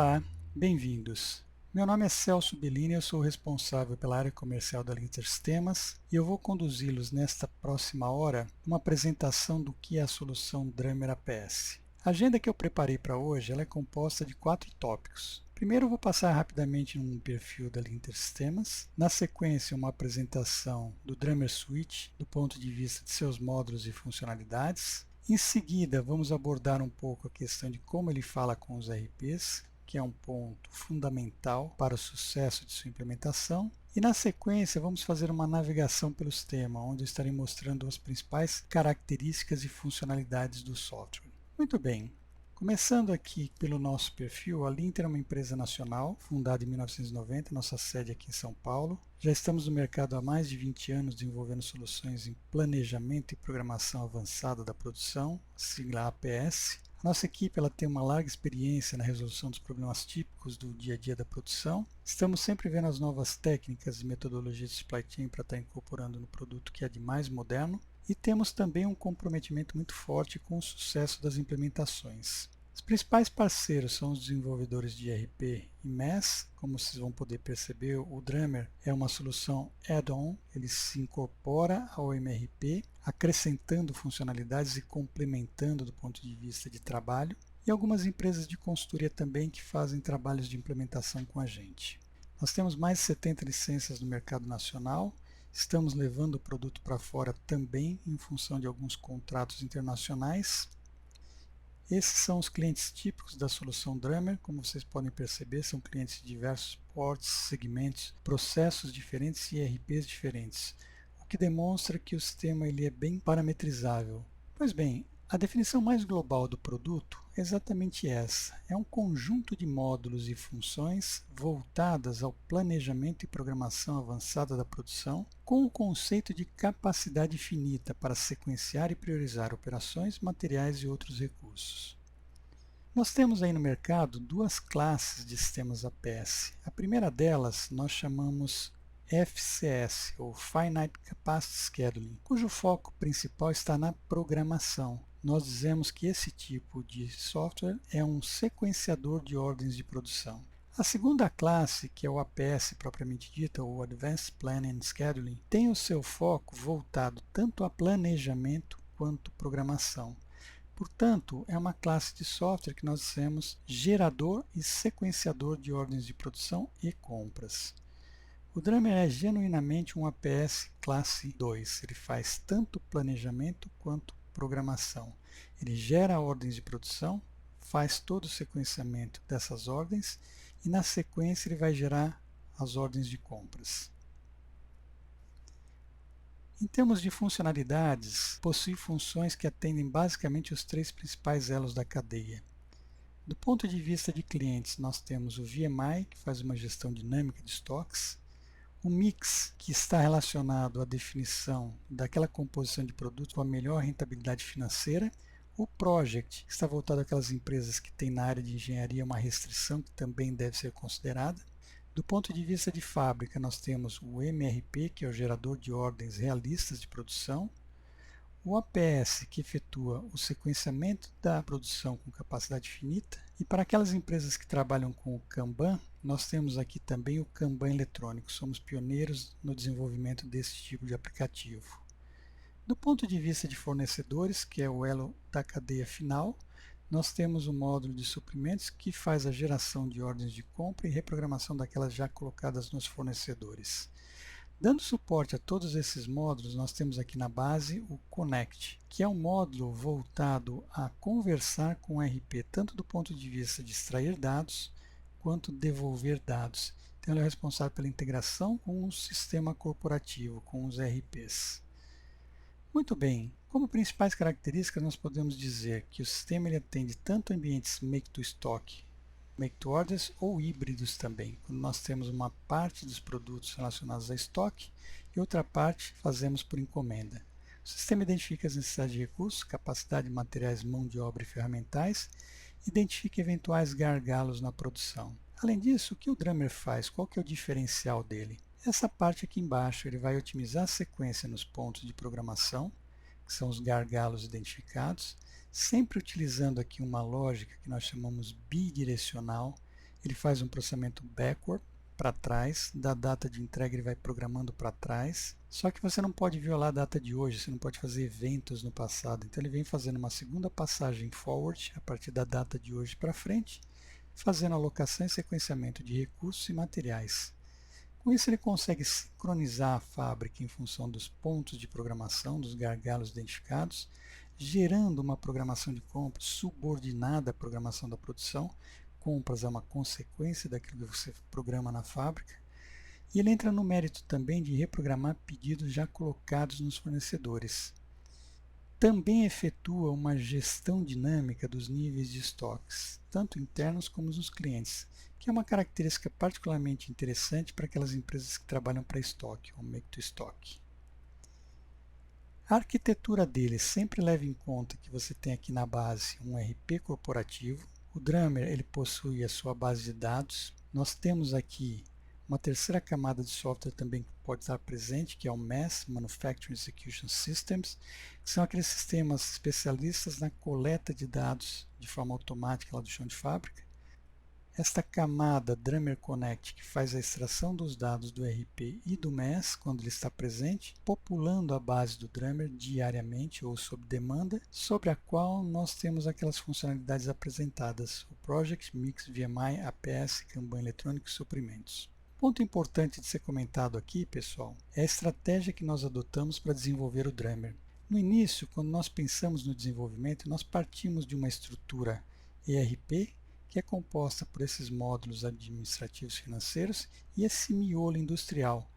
Olá, bem-vindos. Meu nome é Celso Bellini, eu sou responsável pela área comercial da Intersistemas e eu vou conduzi-los nesta próxima hora uma apresentação do que é a solução Drummer APS. A agenda que eu preparei para hoje ela é composta de 4 tópicos. Primeiro eu vou passar rapidamente um perfil da Intersistemas, na sequência uma apresentação do Drummer Switch do ponto de vista de seus módulos e funcionalidades. Em seguida, vamos abordar um pouco a questão de como ele fala com os RPs, que é um ponto fundamental para o sucesso de sua implementação. E na sequência, vamos fazer uma navegação pelo sistema, onde eu estarei mostrando as principais características e funcionalidades do software. Muito bem. Começando aqui pelo nosso perfil, a Linter é uma empresa nacional, fundada em 1990, nossa sede aqui em São Paulo. Já estamos no mercado há mais de 20 anos desenvolvendo soluções em planejamento e programação avançada da produção, sigla APS. A nossa equipe ela tem uma larga experiência na resolução dos problemas típicos do dia a dia da produção. Estamos sempre vendo as novas técnicas e metodologias de supply chain para estar incorporando no produto que é de mais moderno. E temos também um comprometimento muito forte com o sucesso das implementações. Os principais parceiros são os desenvolvedores de ERP e MES. Como vocês vão poder perceber, o Drummer é uma solução add-on, ele se incorpora ao MRP, acrescentando funcionalidades e complementando do ponto de vista de trabalho. E algumas empresas de consultoria também que fazem trabalhos de implementação com a gente. Nós temos mais de 70 licenças no mercado nacional. Estamos levando o produto para fora também em função de alguns contratos internacionais. Esses são os clientes típicos da solução Drummer. Como vocês podem perceber, são clientes de diversos portes, segmentos, processos diferentes e ERPs diferentes, o que demonstra que o sistema ele é bem parametrizável. Pois bem, a definição mais global do produto é exatamente essa. É um conjunto de módulos e funções voltadas ao planejamento e programação avançada da produção, com o conceito de capacidade finita para sequenciar e priorizar operações, materiais e outros recursos. Nós temos aí no mercado duas classes de sistemas APS. A primeira delas nós chamamos FCS, ou Finite Capacity Scheduling, cujo foco principal está na programação. Nós dizemos que esse tipo de software é um sequenciador de ordens de produção. A segunda classe, que é o APS propriamente dita, ou Advanced Planning and Scheduling, tem o seu foco voltado tanto a planejamento quanto programação. Portanto, é uma classe de software que nós dizemos gerador e sequenciador de ordens de produção e compras. O Drummer é genuinamente um APS classe 2, ele faz tanto planejamento quanto programação. Ele gera ordens de produção, faz todo o sequenciamento dessas ordens e na sequência ele vai gerar as ordens de compras. Em termos de funcionalidades, possui funções que atendem basicamente os 3 principais elos da cadeia. Do ponto de vista de clientes, nós temos o VMI, que faz uma gestão dinâmica de estoques, o Mix, que está relacionado à definição daquela composição de produto com a melhor rentabilidade financeira, o Project, que está voltado àquelas empresas que têm na área de engenharia uma restrição que também deve ser considerada. Do ponto de vista de fábrica, nós temos o MRP, que é o gerador de ordens realistas de produção, o APS, que efetua o sequenciamento da produção com capacidade finita, e para aquelas empresas que trabalham com o Kanban, nós temos aqui também o Kanban eletrônico, somos pioneiros no desenvolvimento desse tipo de aplicativo. Do ponto de vista de fornecedores, que é o elo da cadeia final, nós temos o módulo de suprimentos que faz a geração de ordens de compra e reprogramação daquelas já colocadas nos fornecedores. Dando suporte a todos esses módulos, nós temos aqui na base o Connect, que é um módulo voltado a conversar com o RP, tanto do ponto de vista de extrair dados, quanto devolver dados. Então ele é responsável pela integração com o sistema corporativo, com os RPs. Muito bem, como principais características nós podemos dizer que o sistema ele atende tanto ambientes make-to-stock, make-to-orders ou híbridos também, quando nós temos uma parte dos produtos relacionados a estoque e outra parte fazemos por encomenda. O sistema identifica as necessidades de recursos, capacidade de materiais, mão de obra e ferramentais, identifica eventuais gargalos na produção. Além disso, o que o Drummer faz? Qual que é o diferencial dele? Essa parte aqui embaixo, ele vai otimizar a sequência nos pontos de programação, que são os gargalos identificados, sempre utilizando aqui uma lógica que nós chamamos bidirecional, Ele faz um processamento backward, para trás, da data de entrega ele vai programando para trás, só que você não pode violar a data de hoje, você não pode fazer eventos no passado, então ele vem fazendo uma segunda passagem forward, a partir da data de hoje para frente, fazendo alocação e sequenciamento de recursos e materiais. Com isso ele consegue sincronizar a fábrica em função dos pontos de programação, dos gargalos identificados, gerando uma programação de compras subordinada à programação da produção. Compras é uma consequência daquilo que você programa na fábrica. E ele entra no mérito também de reprogramar pedidos já colocados nos fornecedores. Também efetua uma gestão dinâmica dos níveis de estoques, tanto internos como nos clientes, que é uma característica particularmente interessante para aquelas empresas que trabalham para estoque, ou make to stock. A arquitetura dele sempre leva em conta que você tem aqui na base um RP corporativo. O Drummer ele possui a sua base de dados. Nós temos aqui uma terceira camada de software também que pode estar presente, que é o MES, Manufacturing Execution Systems, que são aqueles sistemas especialistas na coleta de dados de forma automática lá do chão de fábrica. Esta camada Drummer Connect, que faz a extração dos dados do RP e do MES, quando ele está presente, populando a base do Drummer diariamente ou sob demanda, sobre a qual nós temos aquelas funcionalidades apresentadas, o Project, Mix, VMI, APS, Kanban eletrônico e suprimentos. Ponto importante de ser comentado aqui, pessoal, é a estratégia que nós adotamos para desenvolver o Drummer. No início, quando nós pensamos no desenvolvimento, nós partimos de uma estrutura ERP, que é composta por esses módulos administrativos financeiros e esse miolo industrial,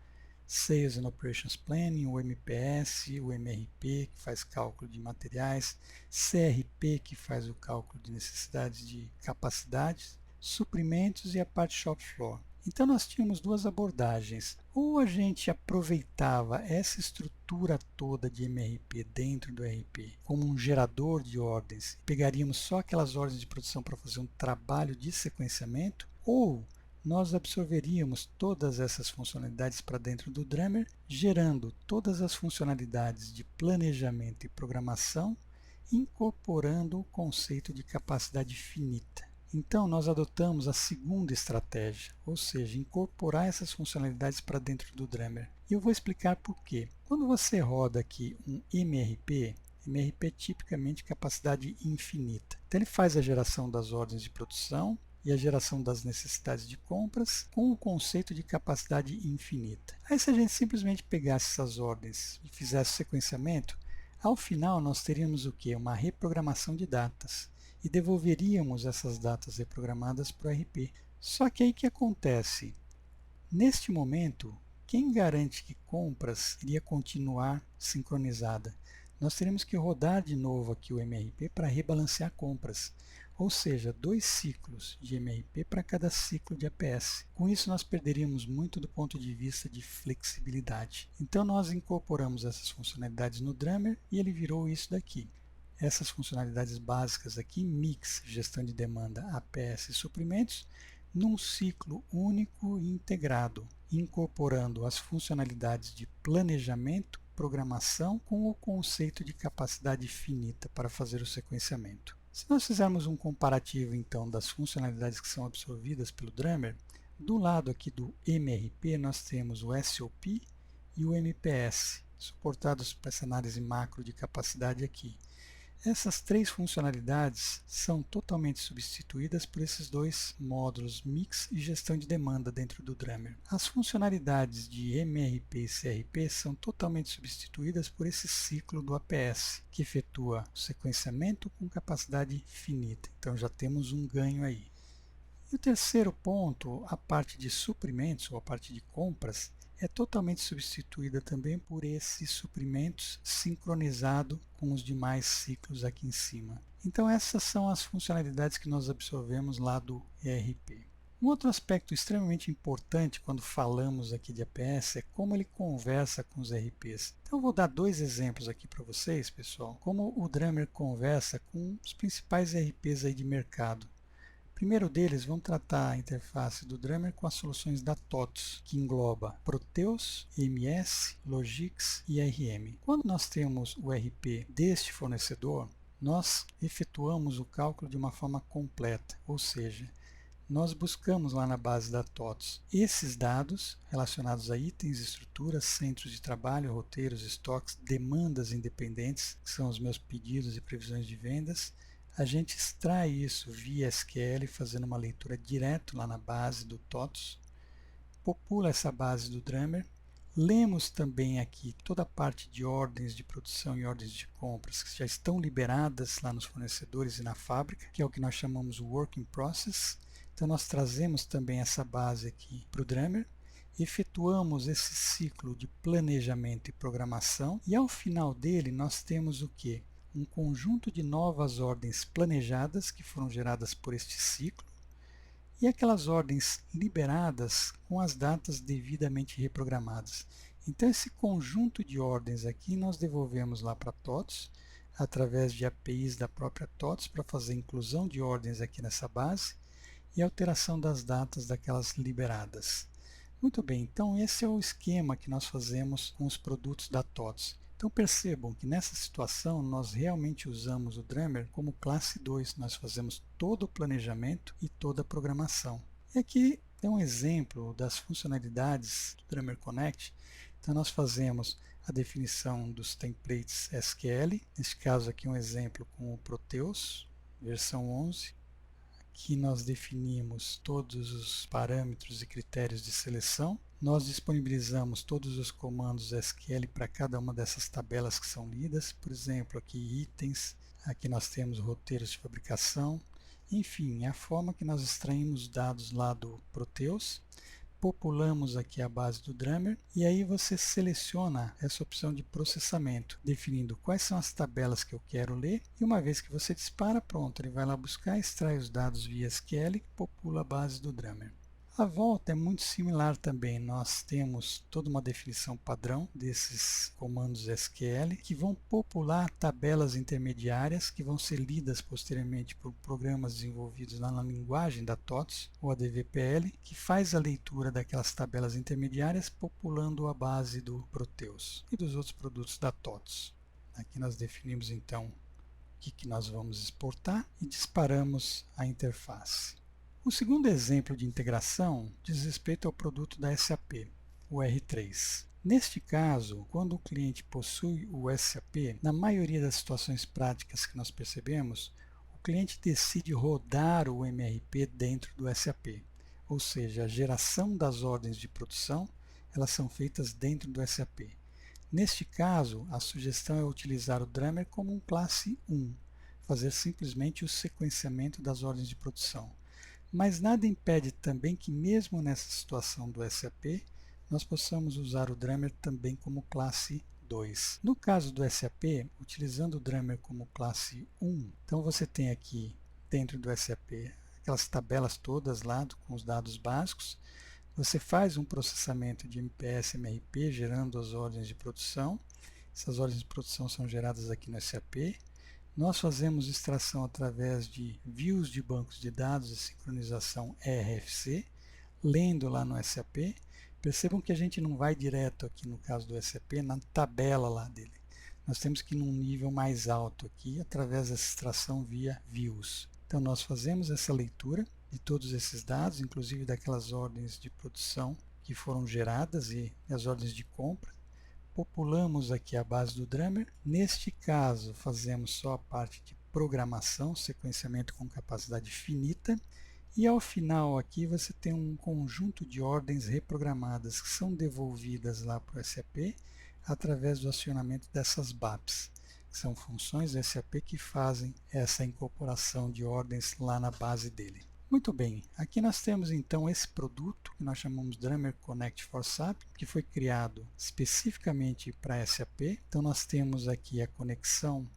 Sales and Operations Planning, o MPS, o MRP, que faz cálculo de materiais, CRP, que faz o cálculo de necessidades de capacidades, suprimentos e a parte shop floor. Então nós tínhamos duas abordagens. Ou a gente aproveitava essa estrutura toda de MRP dentro do RP como um gerador de ordens, pegaríamos só aquelas ordens de produção para fazer um trabalho de sequenciamento, ou nós absorveríamos todas essas funcionalidades para dentro do Drummer, gerando todas as funcionalidades de planejamento e programação, incorporando o conceito de capacidade finita. Então, nós adotamos a segunda estratégia, ou seja, incorporar essas funcionalidades para dentro do Drummer. E eu vou explicar por quê. Quando você roda aqui um MRP, MRP é tipicamente capacidade infinita. Então, ele faz a geração das ordens de produção e a geração das necessidades de compras com o conceito de capacidade infinita. Aí, se a gente simplesmente pegasse essas ordens e fizesse o sequenciamento, ao final nós teríamos o quê? Uma reprogramação de datas. E devolveríamos essas datas reprogramadas para o RP. Só que aí o que acontece? Neste momento, quem garante que compras iria continuar sincronizada? Nós teremos que rodar de novo aqui o MRP para rebalancear compras, ou seja, 2 ciclos de MRP para cada ciclo de APS. Com isso nós perderíamos muito do ponto de vista de flexibilidade. Então nós incorporamos essas funcionalidades no Drummer e ele virou isso daqui. Essas funcionalidades básicas aqui, Mix, gestão de demanda, APS e suprimentos, num ciclo único e integrado, incorporando as funcionalidades de planejamento, programação com o conceito de capacidade finita para fazer o sequenciamento. Se nós fizermos um comparativo então das funcionalidades que são absorvidas pelo Drummer, do lado aqui do MRP nós temos o SOP e o MPS, suportados para essa análise macro de capacidade aqui. Essas 3 funcionalidades são totalmente substituídas por esses 2 módulos Mix e gestão de demanda dentro do Drummer. As funcionalidades de MRP e CRP são totalmente substituídas por esse ciclo do APS, que efetua o sequenciamento com capacidade finita. Então já temos um ganho aí. E o terceiro ponto, a parte de suprimentos ou a parte de compras, é totalmente substituída também por esses suprimentos sincronizado com os demais ciclos aqui em cima. Então essas são as funcionalidades que nós absorvemos lá do ERP. Um outro aspecto extremamente importante quando falamos aqui de APS é como ele conversa com os ERPs. Então eu vou dar 2 exemplos aqui para vocês, pessoal, como o Drummer conversa com os principais ERPs aí de mercado. O primeiro deles vão tratar a interface do Drummer com as soluções da TOTOS, que engloba Proteus, MS, Logix e RM. Quando nós temos o RP deste fornecedor, nós efetuamos o cálculo de uma forma completa, ou seja, nós buscamos lá na base da TOTOS esses dados relacionados a itens, estruturas, centros de trabalho, roteiros, estoques, demandas independentes, que são os meus pedidos e previsões de vendas. A gente extrai isso via SQL, fazendo uma leitura direto lá na base do TOTOS, popula essa base do Drummer. Lemos também aqui toda a parte de ordens de produção e ordens de compras que já estão liberadas lá nos fornecedores e na fábrica, que é o que nós chamamos o Work in Process. Então nós trazemos também essa base aqui para o Drummer, efetuamos esse ciclo de planejamento e programação e ao final dele nós temos o que? Um conjunto de novas ordens planejadas que foram geradas por este ciclo e aquelas ordens liberadas com as datas devidamente reprogramadas. Então esse conjunto de ordens aqui nós devolvemos lá para a TOTOS, através de APIs da própria TOTOS para fazer inclusão de ordens aqui nessa base e alteração das datas daquelas liberadas. Muito bem, então esse é o esquema que nós fazemos com os produtos da TOTOS. Então percebam que nessa situação nós realmente usamos o Drummer como classe 2, nós fazemos todo o planejamento e toda a programação. E aqui é um exemplo das funcionalidades do Drummer Connect. Então nós fazemos a definição dos templates SQL, neste caso aqui um exemplo com o Proteus, versão 11. Aqui nós definimos todos os parâmetros e critérios de seleção. Nós disponibilizamos todos os comandos SQL para cada uma dessas tabelas que são lidas. Por exemplo, aqui itens, aqui nós temos roteiros de fabricação. Enfim, é a forma que nós extraímos dados lá do Proteus. Populamos aqui a base do Drummer e aí você seleciona essa opção de processamento, definindo quais são as tabelas que eu quero ler e uma vez que você dispara, pronto, ele vai lá buscar, extrai os dados via SQL e popula a base do Drummer. A volta é muito similar também, nós temos toda uma definição padrão desses comandos SQL que vão popular tabelas intermediárias que vão ser lidas posteriormente por programas desenvolvidos lá na linguagem da TOTOS ou a DVPL, que faz a leitura daquelas tabelas intermediárias populando a base do Proteus e dos outros produtos da TOTOS. Aqui nós definimos então o que nós vamos exportar e disparamos a interface. O segundo exemplo de integração diz respeito ao produto da SAP, o R3. Neste caso, quando o cliente possui o SAP, na maioria das situações práticas que nós percebemos, o cliente decide rodar o MRP dentro do SAP, ou seja, a geração das ordens de produção elas são feitas dentro do SAP. Neste caso, a sugestão é utilizar o Drummer como um classe 1, fazer simplesmente o sequenciamento das ordens de produção. Mas nada impede também que mesmo nessa situação do SAP, nós possamos usar o Drummer também como classe 2. No caso do SAP, utilizando o Drummer como classe 1, então você tem aqui dentro do SAP aquelas tabelas todas lá com os dados básicos, você faz um processamento de MPS MRP gerando as ordens de produção, essas ordens de produção são geradas aqui no SAP. Nós fazemos extração através de views de bancos de dados e sincronização RFC, lendo lá no SAP. Percebam que a gente não vai direto aqui no caso do SAP na tabela lá dele. Nós temos que ir num nível mais alto aqui através dessa extração via views. Então nós fazemos essa leitura de todos esses dados, inclusive daquelas ordens de produção que foram geradas e as ordens de compra. Populamos aqui a base do Drummer. Neste caso, fazemos só a parte de programação, sequenciamento com capacidade finita. E ao final aqui você tem um conjunto de ordens reprogramadas que são devolvidas lá para o SAP através do acionamento dessas BAPs, que são funções do SAP que fazem essa incorporação de ordens lá na base dele. Muito bem, aqui nós temos então esse produto que nós chamamos Drummer Connect for SAP, que foi criado especificamente para SAP. Então nós temos aqui a conexão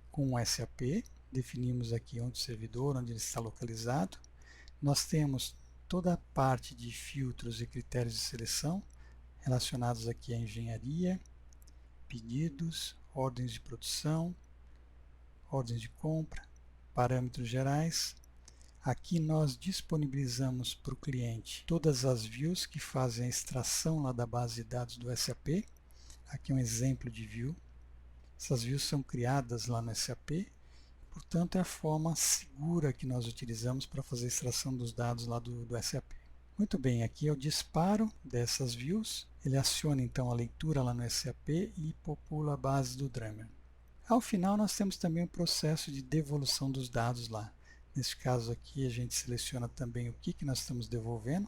com o SAP, definimos aqui onde o servidor, onde ele está localizado. Nós temos toda a parte de filtros e critérios de seleção relacionados aqui à engenharia, pedidos, ordens de produção, ordens de compra, parâmetros gerais. Aqui nós disponibilizamos para o cliente todas as views que fazem a extração lá da base de dados do SAP. Aqui é um exemplo de view. Essas views são criadas lá no SAP. Portanto, é a forma segura que nós utilizamos para fazer a extração dos dados lá do SAP. Muito bem, aqui é o disparo dessas views. Ele aciona então a leitura lá no SAP e popula a base do Dremel. Ao final, nós temos também o processo de devolução dos dados lá. Nesse caso aqui, a gente seleciona também o que nós estamos devolvendo.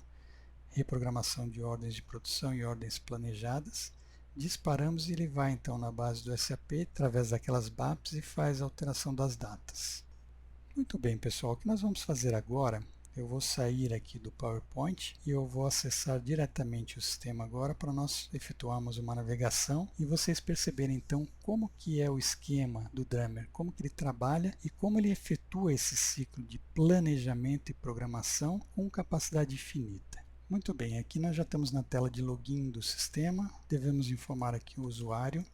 Reprogramação de ordens de produção e ordens planejadas. Disparamos e ele vai então na base do SAP, através daquelas BAPs e faz a alteração das datas. Muito bem, pessoal, o que nós vamos fazer agora? Eu vou sair aqui do PowerPoint e eu vou acessar diretamente o sistema agora para nós efetuarmos uma navegação e vocês perceberem então como que é o esquema do Dremel, como que ele trabalha e como ele efetua esse ciclo de planejamento e programação com capacidade infinita. Muito bem, aqui nós já estamos na tela de login do sistema, devemos informar aqui o usuário,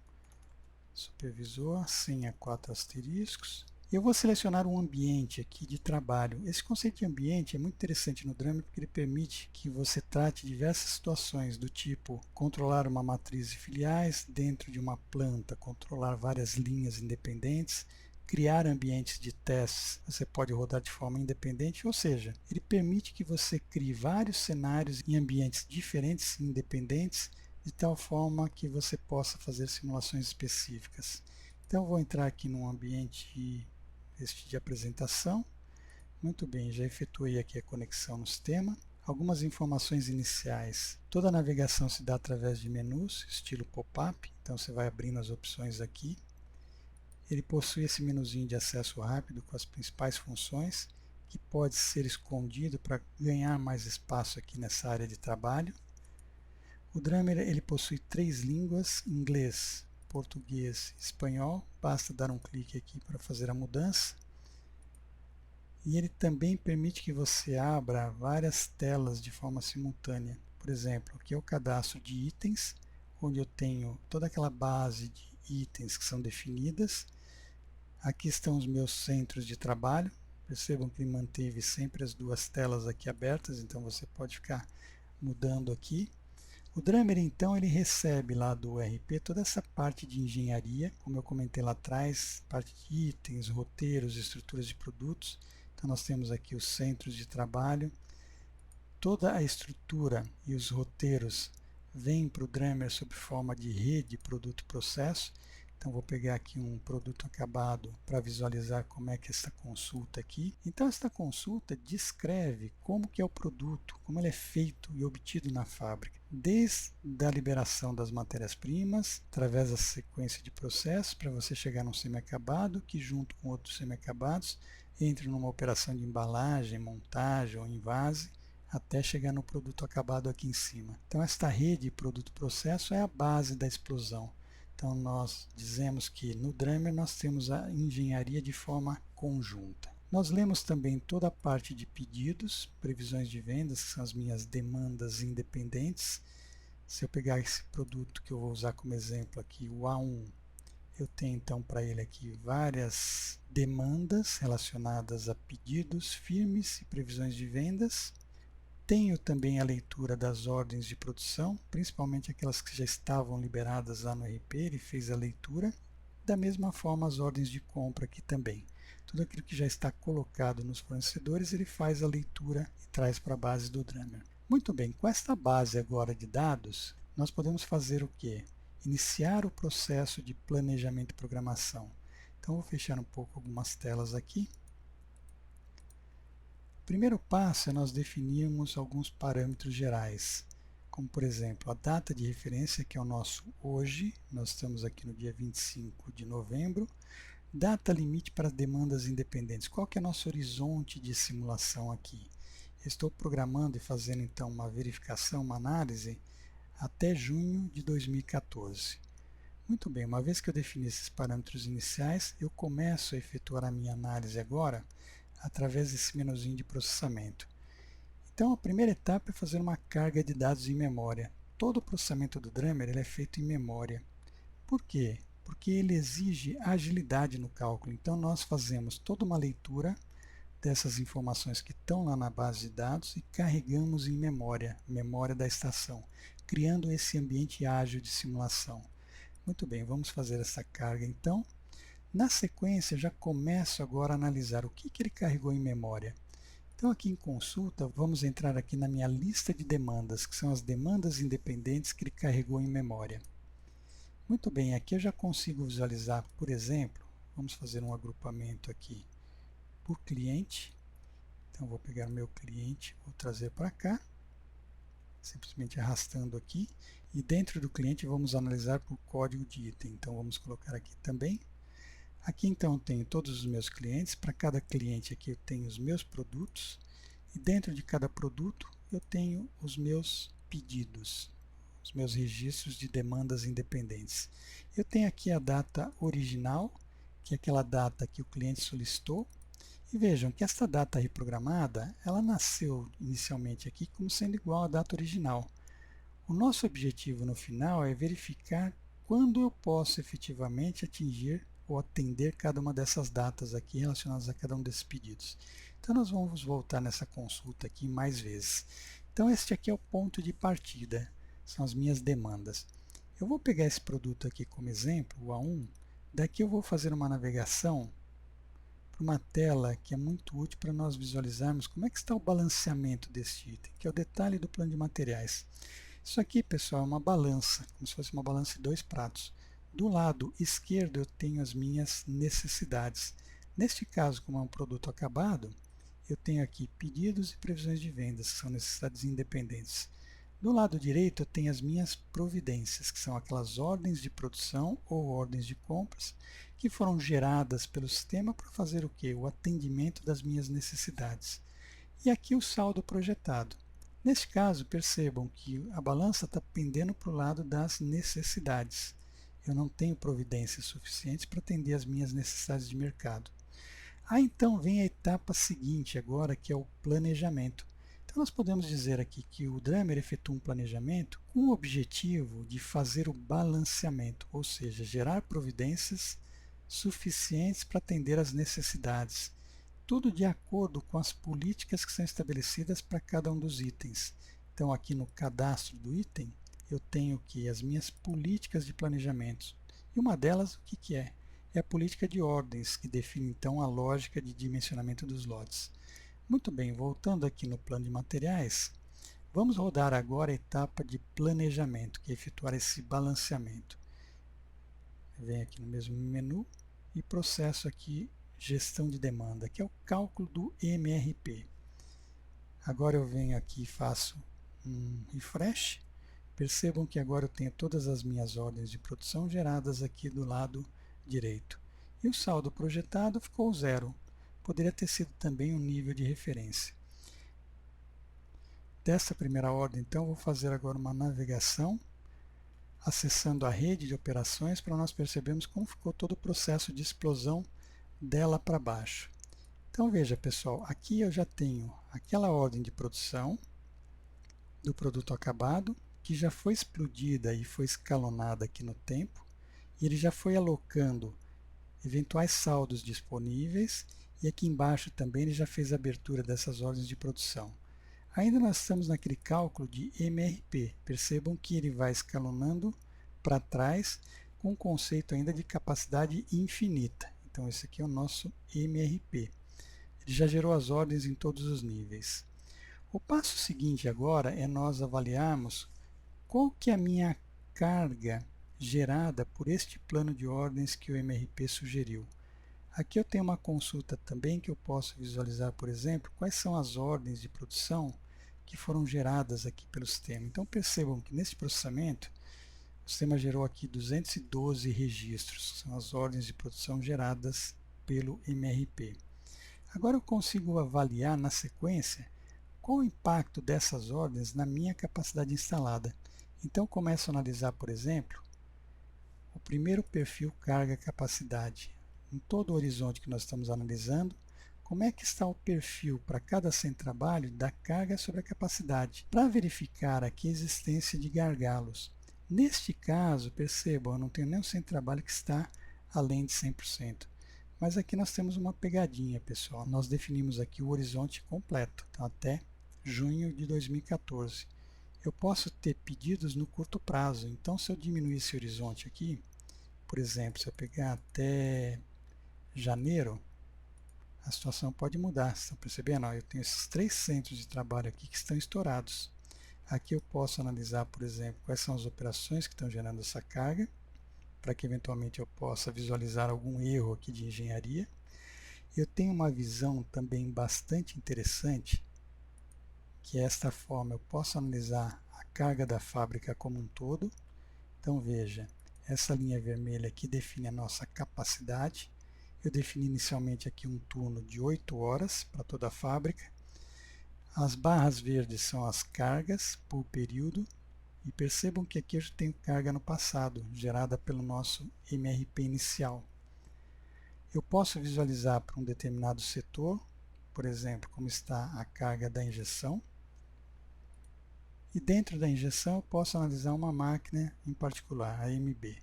supervisor, senha 4 asteriscos. Eu vou selecionar um ambiente aqui de trabalho. Esse conceito de ambiente é muito interessante no Dremel porque ele permite que você trate diversas situações do tipo controlar uma matriz de filiais dentro de uma planta, controlar várias linhas independentes, criar ambientes de testes, você pode rodar de forma independente, ou seja, ele permite que você crie vários cenários em ambientes diferentes e independentes, de tal forma que você possa fazer simulações específicas. Então eu vou entrar aqui num ambiente de apresentação. Muito bem, já efetuei aqui a conexão no sistema. Algumas informações iniciais. Toda a navegação se dá através de menus, estilo pop-up, então você vai abrindo as opções aqui. Ele possui esse menuzinho de acesso rápido com as principais funções, que pode ser escondido para ganhar mais espaço aqui nessa área de trabalho. O Dremel ele possui 3 línguas, inglês, português e espanhol. Basta dar um clique aqui para fazer a mudança. E ele também permite que você abra várias telas de forma simultânea. Por exemplo, aqui é o cadastro de itens, onde eu tenho toda aquela base de itens que são definidas. Aqui estão os meus centros de trabalho. Percebam que ele manteve sempre as 2 telas aqui abertas, então você pode ficar mudando aqui. O Dremel, então, ele recebe lá do ERP toda essa parte de engenharia, como eu comentei lá atrás, parte de itens, roteiros, estruturas de produtos. Então nós temos aqui os centros de trabalho. Toda a estrutura e os roteiros vêm para o Dremel sob forma de rede produto-processo. Então vou pegar aqui um produto acabado para visualizar como é que é essa consulta aqui. Então esta consulta descreve como que é o produto, como ele é feito e obtido na fábrica. Desde a liberação das matérias-primas, através da sequência de processos, para você chegar num semi-acabado, que junto com outros semi-acabados, entre numa operação de embalagem, montagem ou envase, até chegar no produto acabado aqui em cima. Então esta rede produto-processo é a base da explosão. Então nós dizemos que no Dremel nós temos a engenharia de forma conjunta. Nós lemos também toda a parte de pedidos, previsões de vendas, que são as minhas demandas independentes. Se eu pegar esse produto que eu vou usar como exemplo aqui, o A1, eu tenho então para ele aqui várias demandas relacionadas a pedidos firmes e previsões de vendas. Tenho também a leitura das ordens de produção, principalmente aquelas que já estavam liberadas lá no ERP, ele fez a leitura. Da mesma forma as ordens de compra aqui também. Tudo aquilo que já está colocado nos fornecedores, ele faz a leitura e traz para a base do Dremel. Muito bem, com esta base agora de dados, nós podemos fazer o quê? Iniciar o processo de planejamento e programação. Então vou fechar um pouco algumas telas aqui. O primeiro passo é nós definirmos alguns parâmetros gerais, como por exemplo a data de referência, que é o nosso hoje, nós estamos aqui no dia 25 de novembro, data limite para demandas independentes, qual que é o nosso horizonte de simulação aqui? Eu estou programando e fazendo então uma verificação, uma análise até junho de 2014. Muito bem, uma vez que eu defini esses parâmetros iniciais, eu começo a efetuar a minha análise agora através desse menuzinho de processamento. Então a primeira etapa é fazer uma carga de dados em memória. Todo o processamento do Dremel ele é feito em memória. Por quê? Porque ele exige agilidade no cálculo. Então nós fazemos toda uma leitura dessas informações que estão lá na base de dados e carregamos em memória, memória da estação, criando esse ambiente ágil de simulação. Muito bem, vamos fazer essa carga então. Na sequência, já começo agora a analisar o que ele carregou em memória. Então aqui em consulta, vamos entrar aqui na minha lista de demandas, que são as demandas independentes que ele carregou em memória. Muito bem, aqui eu já consigo visualizar, por exemplo, vamos fazer um agrupamento aqui por cliente. Então vou pegar o meu cliente, vou trazer para cá, simplesmente arrastando aqui, e dentro do cliente vamos analisar por código de item. Então vamos colocar aqui também. Aqui então eu tenho todos os meus clientes, para cada cliente aqui eu tenho os meus produtos, e dentro de cada produto eu tenho os meus pedidos, os meus registros de demandas independentes. Eu tenho aqui a data original, que é aquela data que o cliente solicitou, e vejam que esta data reprogramada, ela nasceu inicialmente aqui como sendo igual à data original. O nosso objetivo no final é verificar quando eu posso efetivamente atingir ou atender cada uma dessas datas aqui relacionadas a cada um desses pedidos. Então nós vamos voltar nessa consulta aqui mais vezes. Então este aqui é o ponto de partida, são as minhas demandas. Eu vou pegar esse produto aqui como exemplo, o A1, daqui eu vou fazer uma navegação para uma tela que é muito útil para nós visualizarmos como é que está o balanceamento desse item, que é o detalhe do plano de materiais. Isso aqui, pessoal, é uma balança, como se fosse uma balança de 2 pratos. Do lado esquerdo eu tenho as minhas necessidades. Neste caso, como é um produto acabado, eu tenho aqui pedidos e previsões de vendas, que são necessidades independentes. Do lado direito eu tenho as minhas providências, que são aquelas ordens de produção ou ordens de compras que foram geradas pelo sistema para fazer o quê? O atendimento das minhas necessidades. E aqui o saldo projetado. Neste caso, percebam que a balança está pendendo para o lado das necessidades. Eu não tenho providências suficientes para atender as minhas necessidades de mercado. Então vem a etapa seguinte agora, que é o planejamento. Então nós podemos dizer aqui que o Drummer efetua um planejamento com o objetivo de fazer o balanceamento, ou seja, gerar providências suficientes para atender às necessidades. Tudo de acordo com as políticas que são estabelecidas para cada um dos itens. Então aqui no cadastro do item, eu tenho aqui as minhas políticas de planejamento. E uma delas, o que é? É a política de ordens, que define então a lógica de dimensionamento dos lotes. Muito bem, voltando aqui no plano de materiais, vamos rodar agora a etapa de planejamento, que é efetuar esse balanceamento. Venho aqui no mesmo menu e processo aqui gestão de demanda, que é o cálculo do MRP. Agora eu venho aqui e faço um refresh. Percebam que agora eu tenho todas as minhas ordens de produção geradas aqui do lado direito. E o saldo projetado ficou 0. Poderia ter sido também um nível de referência. Dessa primeira ordem, então, vou fazer agora uma navegação, acessando a rede de operações, para nós percebermos como ficou todo o processo de explosão dela para baixo. Então veja, pessoal, aqui eu já tenho aquela ordem de produção do produto acabado, que já foi explodida e foi escalonada aqui no tempo, e ele já foi alocando eventuais saldos disponíveis, e aqui embaixo também ele já fez a abertura dessas ordens de produção. Ainda nós estamos naquele cálculo de MRP. Percebam que ele vai escalonando para trás com o conceito ainda de capacidade infinita. Então esse aqui é o nosso MRP. Ele já gerou as ordens em todos os níveis. O passo seguinte agora é nós avaliarmos qual que é a minha carga gerada por este plano de ordens que o MRP sugeriu. Aqui eu tenho uma consulta também que eu posso visualizar, por exemplo, quais são as ordens de produção que foram geradas aqui pelo sistema. Então percebam que nesse processamento o sistema gerou aqui 212 registros, que são as ordens de produção geradas pelo MRP. Agora eu consigo avaliar na sequência qual o impacto dessas ordens na minha capacidade instalada. Então começo a analisar, por exemplo, o primeiro perfil carga-capacidade. Em todo o horizonte que nós estamos analisando, como é que está o perfil para cada centro de trabalho da carga sobre a capacidade, para verificar aqui a existência de gargalos. Neste caso, percebam, eu não tenho nenhum centro de trabalho que está além de 100%. Mas aqui nós temos uma pegadinha, pessoal. Nós definimos aqui o horizonte completo, então até junho de 2014. Eu posso ter pedidos no curto prazo, então se eu diminuir esse horizonte aqui, por exemplo, se eu pegar até janeiro, a situação pode mudar. Vocês estão percebendo? Ó, eu tenho esses 3 centros de trabalho aqui que estão estourados. Aqui eu posso analisar, por exemplo, quais são as operações que estão gerando essa carga, para que eventualmente eu possa visualizar algum erro aqui de engenharia. Eu tenho uma visão também bastante interessante, que é esta forma, eu posso analisar a carga da fábrica como um todo. Então veja, essa linha vermelha aqui define a nossa capacidade. Eu defini inicialmente aqui um turno de 8 horas para toda a fábrica. As barras verdes são as cargas por período. E percebam que aqui eu já tenho carga no passado, gerada pelo nosso MRP inicial. Eu posso visualizar para um determinado setor, por exemplo, como está a carga da injeção. E dentro da injeção eu posso analisar uma máquina em particular, a MB.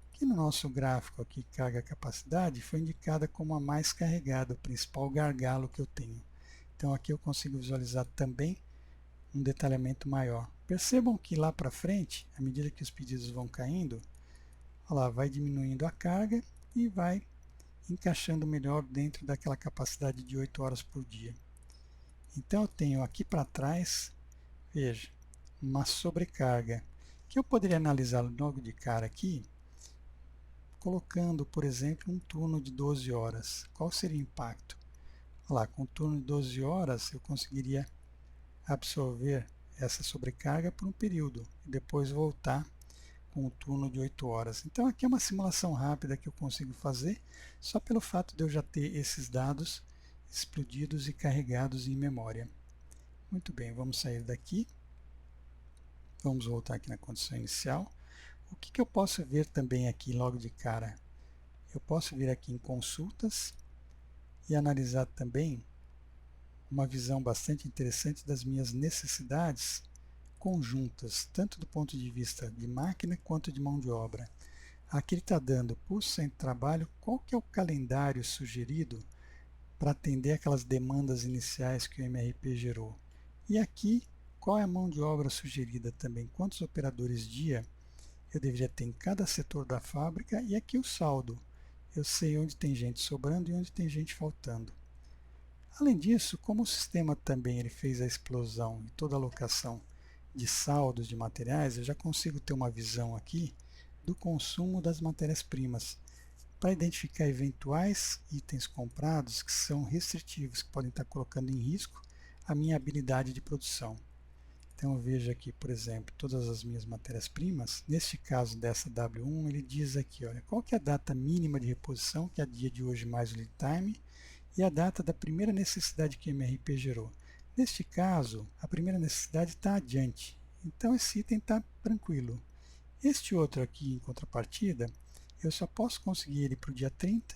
Aqui no nosso gráfico aqui, carga-capacidade, foi indicada como a mais carregada, o principal gargalo que eu tenho. Então aqui eu consigo visualizar também um detalhamento maior. Percebam que lá para frente, à medida que os pedidos vão caindo, olha lá, vai diminuindo a carga e vai encaixando melhor dentro daquela capacidade de 8 horas por dia. Então eu tenho aqui para trás, veja, uma sobrecarga, que eu poderia analisar logo de cara aqui, colocando, por exemplo, um turno de 12 horas. Qual seria o impacto? Olha lá, com um turno de 12 horas eu conseguiria absorver essa sobrecarga por um período e depois voltar com um turno de 8 horas. Então aqui é uma simulação rápida que eu consigo fazer só pelo fato de eu já ter esses dados explodidos e carregados em memória. Muito bem, vamos sair daqui. Vamos voltar aqui na condição inicial. O que eu posso ver também aqui logo de cara? Eu posso vir aqui em consultas e analisar também uma visão bastante interessante das minhas necessidades conjuntas, tanto do ponto de vista de máquina quanto de mão de obra. Aqui ele está dando por cento de trabalho qual que é o calendário sugerido para atender aquelas demandas iniciais que o MRP gerou. E aqui, qual é a mão de obra sugerida também, quantos operadores dia eu deveria ter em cada setor da fábrica, e aqui o saldo. Eu sei onde tem gente sobrando e onde tem gente faltando. Além disso, como o sistema também ele fez a explosão e toda a alocação de saldos de materiais, eu já consigo ter uma visão aqui do consumo das matérias-primas, para identificar eventuais itens comprados que são restritivos, que podem estar colocando em risco a minha habilidade de produção. Então eu vejo aqui, por exemplo, todas as minhas matérias-primas. Neste caso dessa W1, ele diz aqui, olha, qual que é a data mínima de reposição, que é a dia de hoje mais o lead time, e a data da primeira necessidade que o MRP gerou. Neste caso, a primeira necessidade está adiante, então esse item está tranquilo. Este outro aqui, em contrapartida, eu só posso conseguir ele para o dia 30,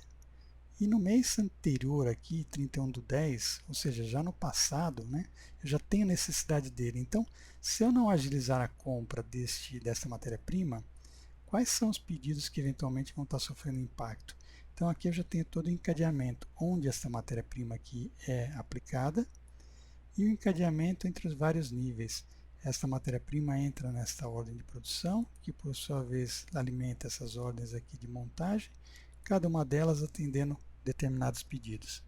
e no mês anterior aqui, 31/10, ou seja, já no passado, né, eu já tenho necessidade dele. Então, se eu não agilizar a compra desta matéria-prima, quais são os pedidos que eventualmente vão estar sofrendo impacto? Então aqui eu já tenho todo o encadeamento, onde esta matéria-prima aqui é aplicada, e o encadeamento entre os vários níveis. Esta matéria-prima entra nesta ordem de produção, que por sua vez alimenta essas ordens aqui de montagem, cada uma delas atendendo determinados pedidos.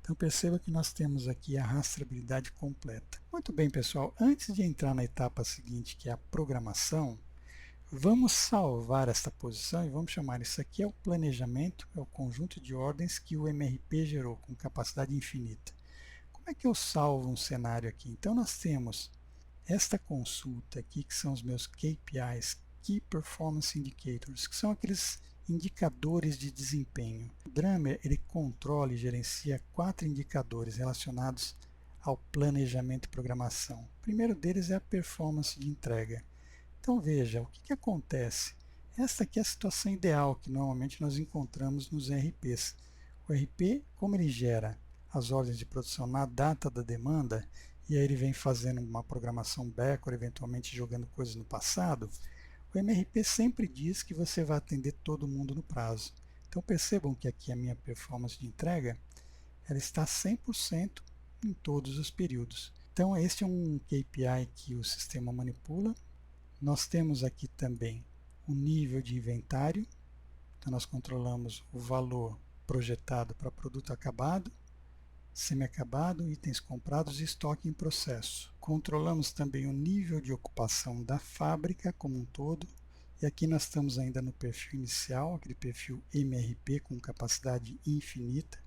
Então perceba que nós temos aqui a rastreabilidade completa. Muito bem, pessoal, antes de entrar na etapa seguinte, que é a programação, vamos salvar esta posição e vamos chamar isso aqui é o planejamento, é o conjunto de ordens que o MRP gerou com capacidade infinita. Como é que eu salvo um cenário aqui? Então nós temos esta consulta aqui, que são os meus KPIs, Key Performance Indicators, que são aqueles indicadores de desempenho. O Drummer ele controla e gerencia 4 indicadores relacionados ao planejamento e programação. O primeiro deles é a performance de entrega. Então veja, o que acontece? Esta aqui é a situação ideal que normalmente nós encontramos nos RPs. O RP, como ele gera as ordens de produção na data da demanda, e aí ele vem fazendo uma programação backward, eventualmente jogando coisas no passado, o MRP sempre diz que você vai atender todo mundo no prazo. Então percebam que aqui a minha performance de entrega ela está 100% em todos os períodos. Então este é um KPI que o sistema manipula. Nós temos aqui também o nível de inventário. Então nós controlamos o valor projetado para produto acabado, semi-acabado, itens comprados e estoque em processo. Controlamos também o nível de ocupação da fábrica como um todo. E aqui nós estamos ainda no perfil inicial, aquele perfil MRP com capacidade infinita.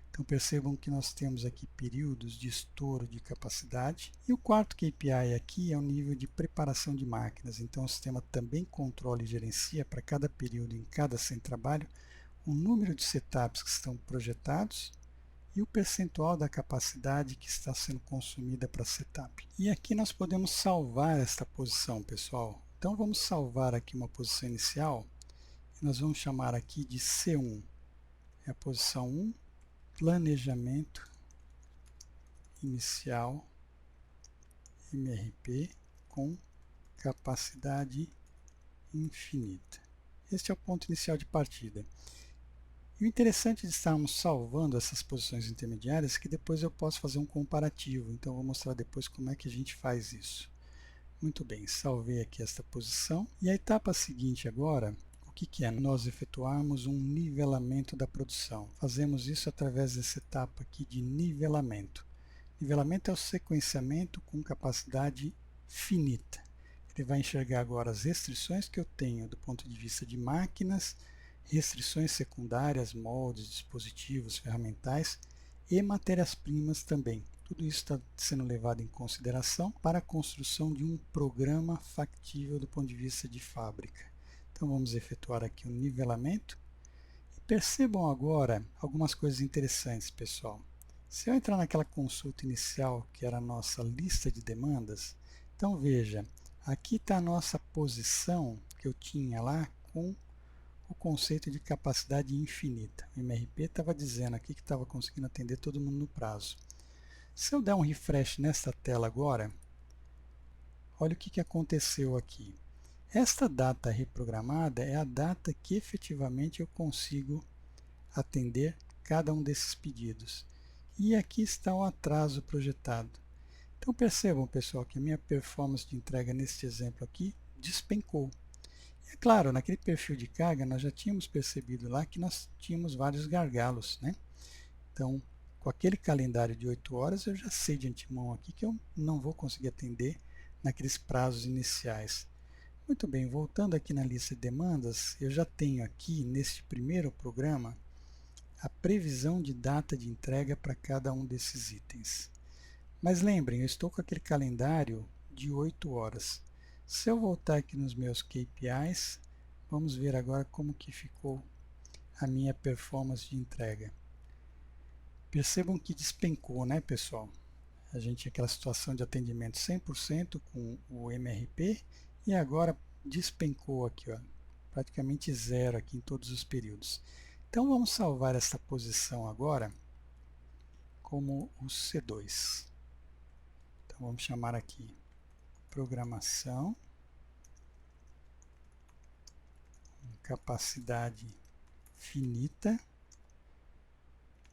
Então percebam que nós temos aqui períodos de estouro de capacidade. E o quarto KPI aqui é o nível de preparação de máquinas. Então o sistema também controla e gerencia para cada período em cada centro de trabalho o número de setups que estão projetados e o percentual da capacidade que está sendo consumida para setup. E aqui nós podemos salvar esta posição, pessoal. Então vamos salvar aqui uma posição inicial e nós vamos chamar aqui de C1. É a posição 1. Planejamento inicial MRP com capacidade infinita. Este é o ponto inicial de partida. E o interessante de estarmos salvando essas posições intermediárias é que depois eu posso fazer um comparativo. Então eu vou mostrar depois como é que a gente faz isso. Muito bem, salvei aqui esta posição. E a etapa seguinte agora, o que é? Nós efetuarmos um nivelamento da produção. Fazemos isso através dessa etapa aqui de nivelamento. Nivelamento é o sequenciamento com capacidade finita. Ele vai enxergar agora as restrições que eu tenho do ponto de vista de máquinas, restrições secundárias, moldes, dispositivos, ferramentais e matérias-primas também. Tudo isso está sendo levado em consideração para a construção de um programa factível do ponto de vista de fábrica. Então vamos efetuar aqui um nivelamento. E percebam agora algumas coisas interessantes, pessoal. Se eu entrar naquela consulta inicial, que era a nossa lista de demandas, então veja, aqui está a nossa posição que eu tinha lá com o conceito de capacidade infinita. O MRP estava dizendo aqui que estava conseguindo atender todo mundo no prazo. Se eu der um refresh nesta tela agora, olha o que aconteceu aqui. Esta data reprogramada é a data que efetivamente eu consigo atender cada um desses pedidos. E aqui está o atraso projetado. Então percebam, pessoal, que a minha performance de entrega neste exemplo aqui despencou. É claro, naquele perfil de carga nós já tínhamos percebido lá que nós tínhamos vários gargalos, né? Então, com aquele calendário de 8 horas, eu já sei de antemão aqui que eu não vou conseguir atender naqueles prazos iniciais. Muito bem, voltando aqui na lista de demandas, eu já tenho aqui neste primeiro programa a previsão de data de entrega para cada um desses itens. Mas lembrem, eu estou com aquele calendário de 8 horas. Se eu voltar aqui nos meus KPIs, vamos ver agora como que ficou a minha performance de entrega. Percebam que despencou, né, pessoal? A gente tinha aquela situação de atendimento 100% com o MRP e agora despencou aqui, ó, praticamente zero aqui em todos os períodos. Então vamos salvar esta posição agora como o C2. Então vamos chamar aqui programação, capacidade finita,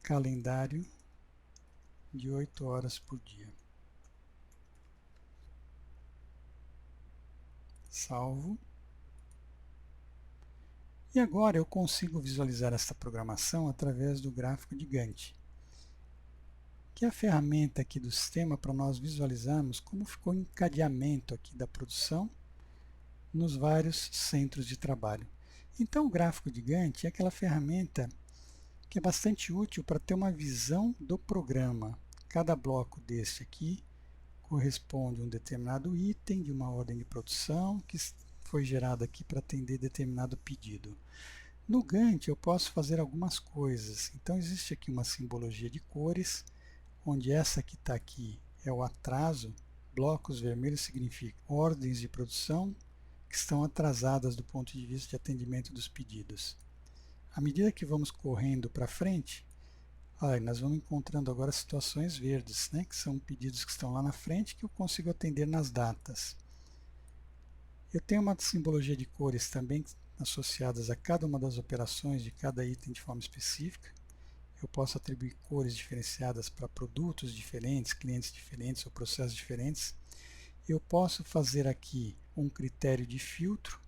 calendário de 8 horas por dia. Salvo. E agora eu consigo visualizar esta programação através do gráfico de Gantt, que é a ferramenta aqui do sistema para nós visualizarmos como ficou o encadeamento aqui da produção nos vários centros de trabalho. Então o gráfico de Gantt é aquela ferramenta que é bastante útil para ter uma visão do programa. Cada bloco deste aqui corresponde a um determinado item de uma ordem de produção que foi gerado aqui para atender determinado pedido. No Gantt eu posso fazer algumas coisas. Então existe aqui uma simbologia de cores, onde essa que está aqui é o atraso. Blocos vermelhos significam ordens de produção que estão atrasadas do ponto de vista de atendimento dos pedidos. À medida que vamos correndo para frente, nós vamos encontrando agora situações verdes, né, que são pedidos que estão lá na frente que eu consigo atender nas datas. Eu tenho uma simbologia de cores também associadas a cada uma das operações de cada item de forma específica. Eu posso atribuir cores diferenciadas para produtos diferentes, clientes diferentes ou processos diferentes. Eu posso fazer aqui um critério de filtro.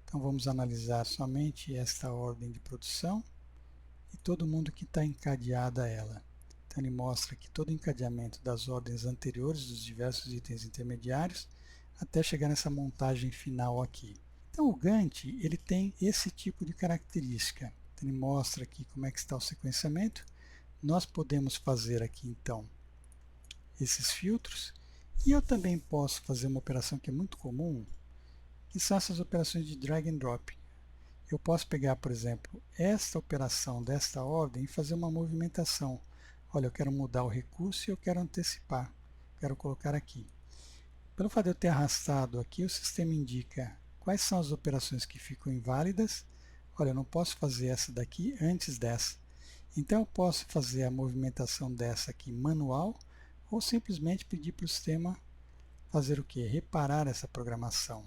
Então vamos analisar somente esta ordem de produção e todo mundo que está encadeado a ela. Então ele mostra aqui todo o encadeamento das ordens anteriores dos diversos itens intermediários até chegar nessa montagem final aqui. Então o Gantt ele tem esse tipo de característica. Então, ele mostra aqui como é que está o sequenciamento. Nós podemos fazer aqui então esses filtros e eu também posso fazer uma operação que é muito comum, que são essas operações de drag and drop. Eu posso pegar, por exemplo, esta operação desta ordem e fazer uma movimentação. Olha, eu quero mudar o recurso e eu quero antecipar. Quero colocar aqui. Pelo fato de eu ter arrastado aqui, o sistema indica quais são as operações que ficam inválidas. Olha, eu não posso fazer essa daqui antes dessa. Então eu posso fazer a movimentação dessa aqui manual ou simplesmente pedir para o sistema fazer o quê? Reparar essa programação.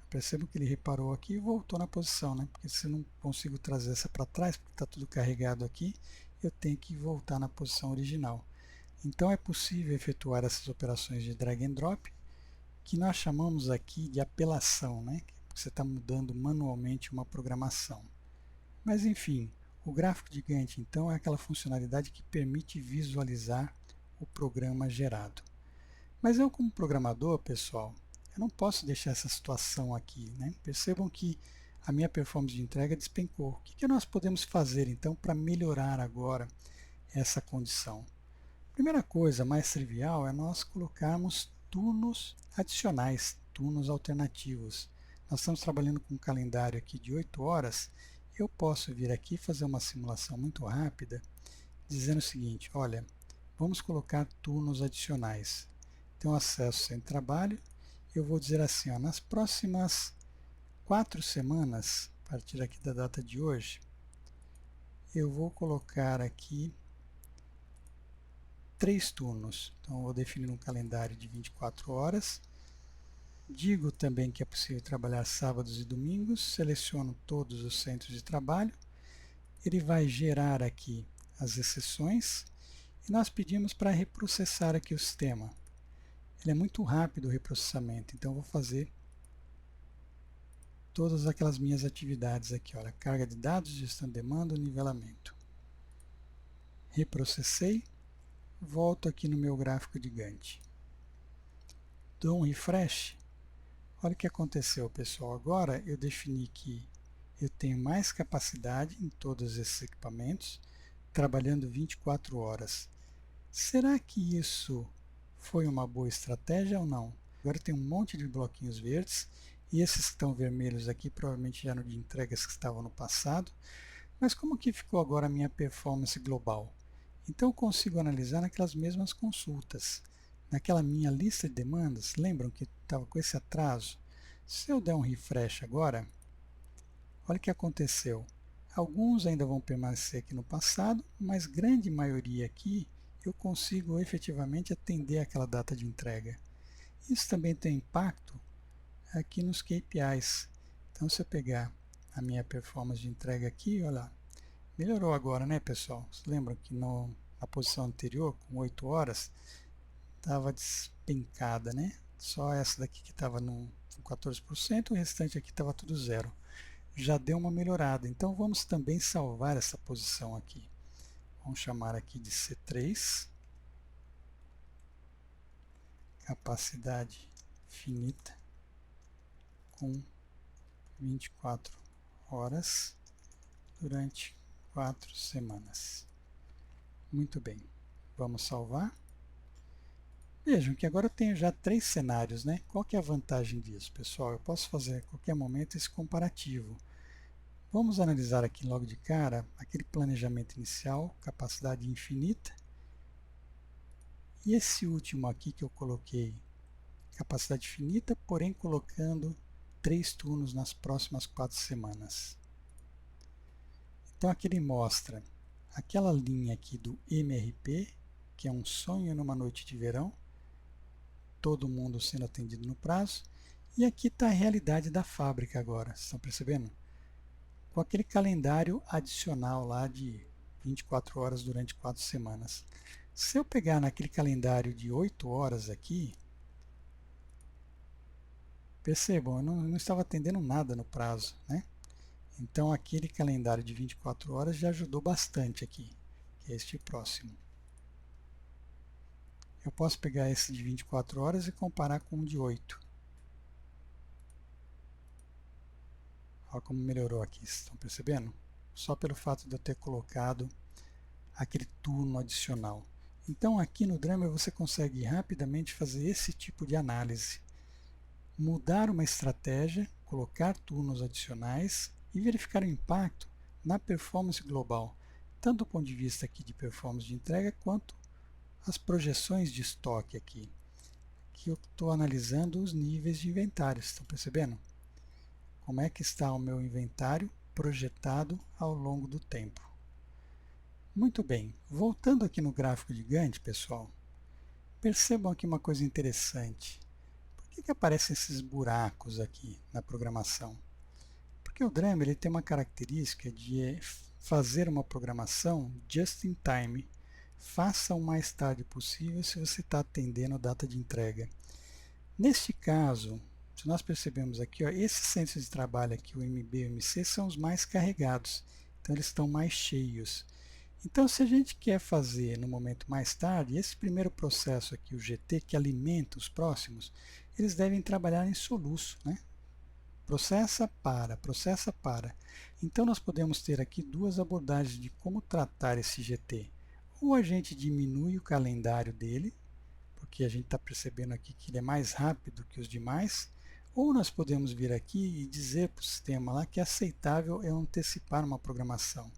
Percebam que ele reparou aqui e voltou na posição, né? Porque se eu não consigo trazer essa para trás, porque está tudo carregado aqui, eu tenho que voltar na posição original. Então é possível efetuar essas operações de drag and drop, que nós chamamos aqui de apelação, né? Porque você está mudando manualmente uma programação. Mas enfim, o gráfico de Gantt então é aquela funcionalidade que permite visualizar o programa gerado. Mas eu como programador, pessoal, eu não posso deixar essa situação aqui, né? Percebam que a minha performance de entrega despencou. O que nós podemos fazer então para melhorar agora essa condição? Primeira coisa, mais trivial, é nós colocarmos turnos adicionais, turnos alternativos. Nós estamos trabalhando com um calendário aqui de 8 horas, eu posso vir aqui e fazer uma simulação muito rápida, dizendo o seguinte, olha, vamos colocar turnos adicionais. Então, acesso sem trabalho, eu vou dizer assim, ó, nas próximas 4 semanas, a partir aqui da data de hoje, eu vou colocar aqui 3 turnos. Então, eu vou definir um calendário de 24 horas. Digo também que é possível trabalhar sábados e domingos. Seleciono todos os centros de trabalho. Ele vai gerar aqui as exceções. E nós pedimos para reprocessar aqui o sistema. Ele é muito rápido o reprocessamento. Então, eu vou fazer todas aquelas minhas atividades aqui. Olha, carga de dados, gestão de demanda, nivelamento. Reprocessei. Volto aqui no meu gráfico de Gantt. Dou um refresh. Olha o que aconteceu, pessoal. Agora eu defini que eu tenho mais capacidade em todos esses equipamentos, trabalhando 24 horas. Será que isso foi uma boa estratégia ou não? Agora tem um monte de bloquinhos verdes, e esses que estão vermelhos aqui provavelmente já eram de entregas que estavam no passado. Mas como que ficou agora a minha performance global? Então eu consigo analisar naquelas mesmas consultas. Naquela minha lista de demandas, lembram que estava com esse atraso? Se eu der um refresh agora, olha o que aconteceu. Alguns ainda vão permanecer aqui no passado, mas grande maioria aqui eu consigo efetivamente atender aquela data de entrega. Isso também tem impacto aqui nos KPIs. Então se eu pegar a minha performance de entrega aqui, olha lá, melhorou agora, né, pessoal? Vocês lembram que na posição anterior, com 8 horas, estava despencada, né? Só essa daqui que estava com 14%, o restante aqui estava tudo zero. Já deu uma melhorada. Então vamos também salvar essa posição aqui. Vamos chamar aqui de C3. Capacidade finita com 24 horas durante 4 semanas. Muito bem, vamos salvar. Vejam que agora eu tenho já 3 cenários, né? Qual que é a vantagem disso, pessoal? Eu posso fazer a qualquer momento esse comparativo. Vamos analisar aqui logo de cara aquele planejamento inicial, capacidade infinita. E esse último aqui que eu coloquei, capacidade finita, porém colocando 3 turnos nas próximas 4 semanas. Então aqui ele mostra aquela linha aqui do MRP, que é um sonho numa noite de verão, todo mundo sendo atendido no prazo, e aqui está a realidade da fábrica agora, vocês estão percebendo? Com aquele calendário adicional lá de 24 horas durante 4 semanas. Se eu pegar naquele calendário de 8 horas aqui, percebam, eu não estava atendendo nada no prazo, né? Então aquele calendário de 24 horas já ajudou bastante aqui, que é este próximo. Eu posso pegar esse de 24 horas e comparar com o de 8. Olha como melhorou aqui, estão percebendo? Só pelo fato de eu ter colocado aquele turno adicional. Então aqui no Dremel você consegue rapidamente fazer esse tipo de análise. Mudar uma estratégia, colocar turnos adicionais e verificar o impacto na performance global, tanto do ponto de vista aqui de performance de entrega, quanto as projeções de estoque aqui. Aqui eu estou analisando os níveis de inventário, estão percebendo? Como é que está o meu inventário projetado ao longo do tempo. Muito bem, voltando aqui no gráfico de Gantt, pessoal, percebam aqui uma coisa interessante. Por que aparecem esses buracos aqui na programação? Porque o Dremel ele tem uma característica de fazer uma programação just in time. Faça o mais tarde possível se você está atendendo a data de entrega. Neste caso, se nós percebemos aqui, ó, esses centros de trabalho aqui, o MB e o MC, são os mais carregados. Então eles estão mais cheios. Então se a gente quer fazer no momento mais tarde, esse primeiro processo aqui, o GT, que alimenta os próximos, eles devem trabalhar em soluço, né? Processa, para, processa, para. Então nós podemos ter aqui duas abordagens de como tratar esse GT. Ou a gente diminui o calendário dele, porque a gente está percebendo aqui que ele é mais rápido que os demais, ou nós podemos vir aqui e dizer para o sistema lá que é aceitável é antecipar uma programação.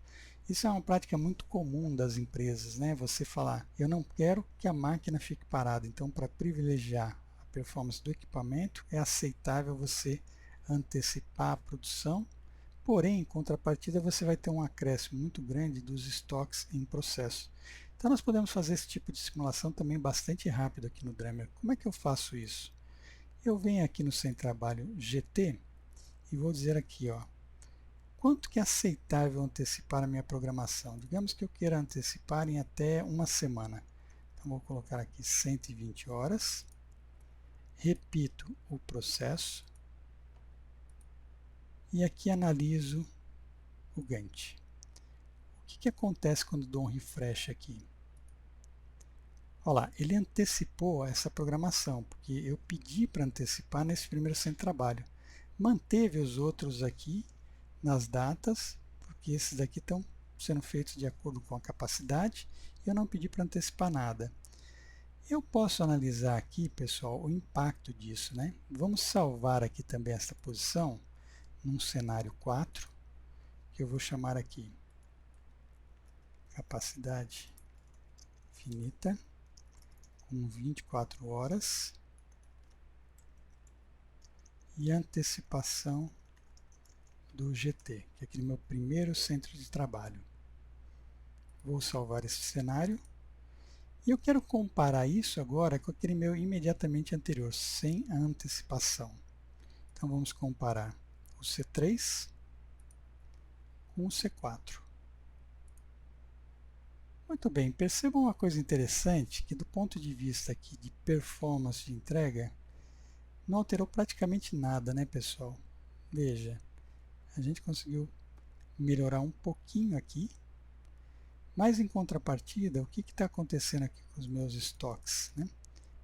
Isso é uma prática muito comum das empresas, né? Você falar, eu não quero que a máquina fique parada, então para privilegiar a performance do equipamento, é aceitável você antecipar a produção, porém, em contrapartida, você vai ter um acréscimo muito grande dos estoques em processo. Então nós podemos fazer esse tipo de simulação também bastante rápido aqui no Dremel. Como é que eu faço isso? Eu venho aqui no Sem Trabalho GT e vou dizer aqui, ó, quanto que é aceitável antecipar a minha programação? Digamos que eu queira antecipar em até uma semana. Então vou colocar aqui 120 horas, repito o processo e aqui analiso o Gantt. O que acontece quando dou um refresh aqui? Olha lá, ele antecipou essa programação, porque eu pedi para antecipar nesse primeiro centro de trabalho. Manteve os outros aqui nas datas, porque esses daqui estão sendo feitos de acordo com a capacidade, e eu não pedi para antecipar nada. Eu posso analisar aqui, pessoal, o impacto disso, né? Vamos salvar aqui também essa posição num cenário 4, que eu vou chamar aqui capacidade finita, com 24 horas, e antecipação do GT, que é aquele meu primeiro centro de trabalho. Vou salvar esse cenário. E eu quero comparar isso agora com aquele meu imediatamente anterior, sem a antecipação. Então vamos comparar o C3 com o C4. Muito bem, percebam uma coisa interessante, que do ponto de vista aqui de performance de entrega, não alterou praticamente nada, né, pessoal? Veja, a gente conseguiu melhorar um pouquinho aqui, mas em contrapartida, o que está acontecendo aqui com os meus estoques, né?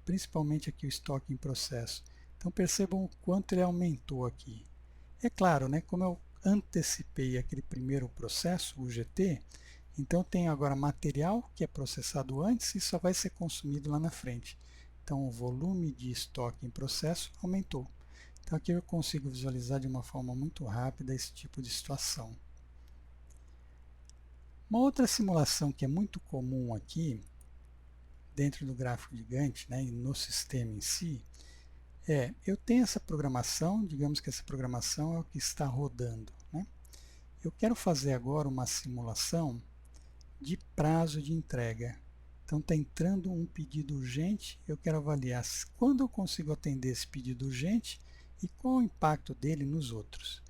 Principalmente aqui o estoque em processo. Então percebam o quanto ele aumentou aqui. É claro, né, como eu antecipei aquele primeiro processo, o GT, então tenho agora material que é processado antes e só vai ser consumido lá na frente. Então o volume de estoque em processo aumentou. Então aqui eu consigo visualizar de uma forma muito rápida esse tipo de situação. Uma outra simulação que é muito comum aqui, dentro do gráfico de Gantt, né, e no sistema em si, eu tenho essa programação, digamos que essa programação é o que está rodando, né? Eu quero fazer agora uma simulação de prazo de entrega. Então está entrando um pedido urgente, eu quero avaliar quando eu consigo atender esse pedido urgente e qual o impacto dele nos outros.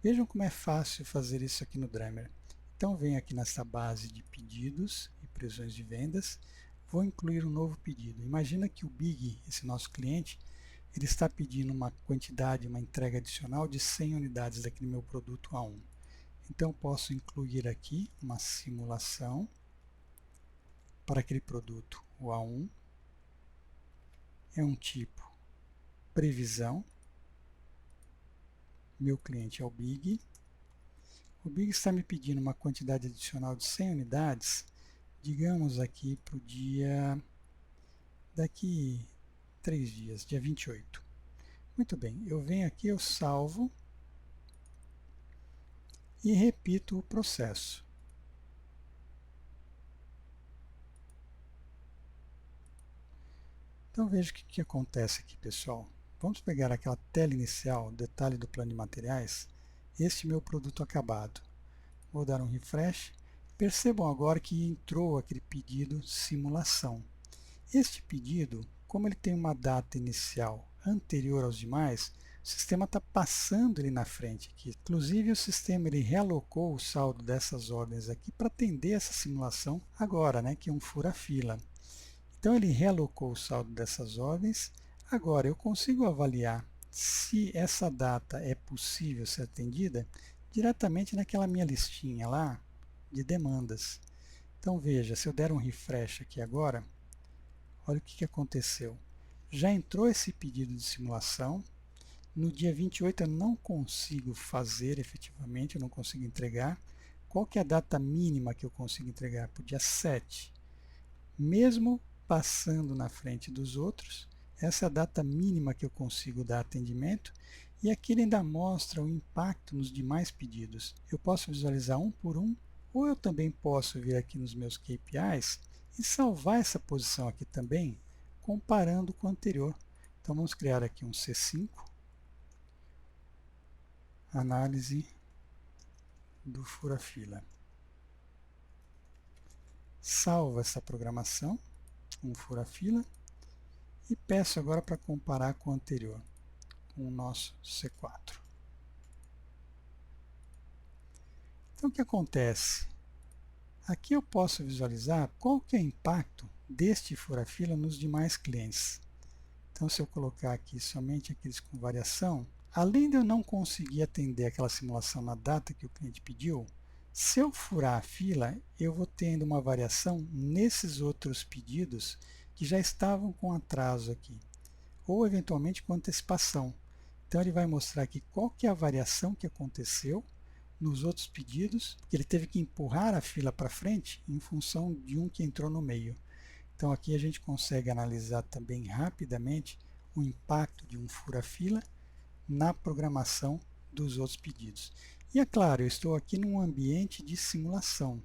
Vejam como é fácil fazer isso aqui no Dremel. Então venho aqui nessa base de pedidos e previsões de vendas, vou incluir um novo pedido. Imagina que o Big, esse nosso cliente, ele está pedindo uma quantidade, uma entrega adicional de 100 unidades daquele meu produto A1. Então, eu posso incluir aqui uma simulação para aquele produto, o A1. É um tipo previsão. Meu cliente é o Big. O Big está me pedindo uma quantidade adicional de 100 unidades, digamos aqui para o dia, daqui 3 dias, dia 28. Muito bem, eu venho aqui, eu salvo e repito o processo. Então veja o que acontece aqui, pessoal. Vamos pegar aquela tela inicial, detalhe do plano de materiais, este meu produto acabado. Vou dar um refresh. Percebam agora que entrou aquele pedido simulação. Este pedido, como ele tem uma data inicial anterior aos demais, o sistema está passando ele na frente aqui. Inclusive o sistema ele realocou o saldo dessas ordens aqui para atender essa simulação agora, né, que é um fura-fila. Então ele realocou o saldo dessas ordens. Agora eu consigo avaliar se essa data é possível ser atendida diretamente naquela minha listinha lá de demandas. Então veja, se eu der um refresh aqui agora, olha o que aconteceu. Já entrou esse pedido de simulação. No dia 28 eu não consigo fazer efetivamente, eu não consigo entregar. Qual que é a data mínima que eu consigo entregar? Para o dia 7. Mesmo passando na frente dos outros, essa é a data mínima que eu consigo dar atendimento, e aqui ele ainda mostra o impacto nos demais pedidos. Eu posso visualizar um por um, ou eu também posso vir aqui nos meus KPIs e salvar essa posição aqui também, comparando com o anterior. Então vamos criar aqui um C5, análise do fura-fila. Salvo essa programação, um fura-fila, e peço agora para comparar com o anterior, com o nosso C4. Então o que acontece? Aqui eu posso visualizar qual que é o impacto deste fura-fila nos demais clientes. Então se eu colocar aqui somente aqueles com variação, além de eu não conseguir atender aquela simulação na data que o cliente pediu, se eu furar a fila, eu vou tendo uma variação nesses outros pedidos que já estavam com atraso aqui, ou eventualmente com antecipação. Então ele vai mostrar aqui qual que é a variação que aconteceu nos outros pedidos, que ele teve que empurrar a fila para frente em função de um que entrou no meio. Então aqui a gente consegue analisar também rapidamente o impacto de um fura-fila na programação dos outros pedidos. E é claro, eu estou aqui num ambiente de simulação.